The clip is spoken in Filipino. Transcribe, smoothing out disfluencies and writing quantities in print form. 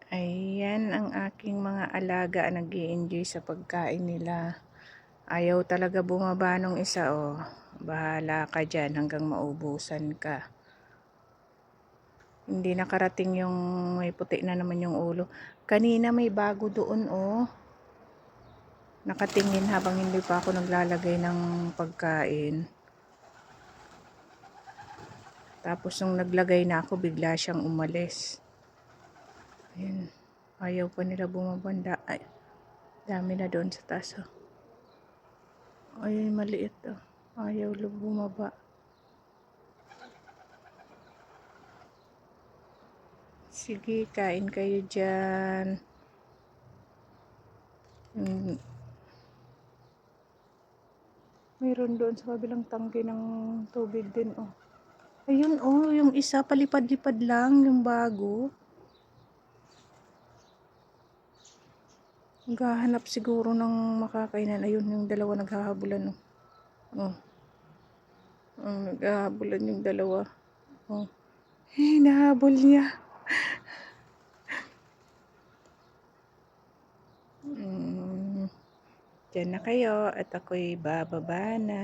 Ayan ang aking mga alaga, nag-i-enjoy sa pagkain nila. Ayaw talaga bumaba nung isa, oh. Bahala ka dyan hanggang maubusan ka. Hindi nakarating yung may puti na naman yung ulo. Kanina may bago doon, oh. Nakatingin habang hindi pa ako naglalagay ng pagkain. Tapos nung naglagay na ako, bigla siyang umalis. Ayan. Ayaw pa nila bumabanda. Ay, dami na doon sa taas, oh. Ayun, maliit, oh. Ayaw bumaba. Sige, kain kayo dyan. Mayroon doon sa kabilang tangke ng tubig din, oh. Ayun, oh, yung isa palipad-lipad lang, yung bago. Naghahanap siguro ng makakainan. Ayun, yung dalawa naghahabulan, oh. Oh. Oh, naghahabulan yung dalawa. Oh. Nahabol niya. Diyan na kayo at ako'y bababa na.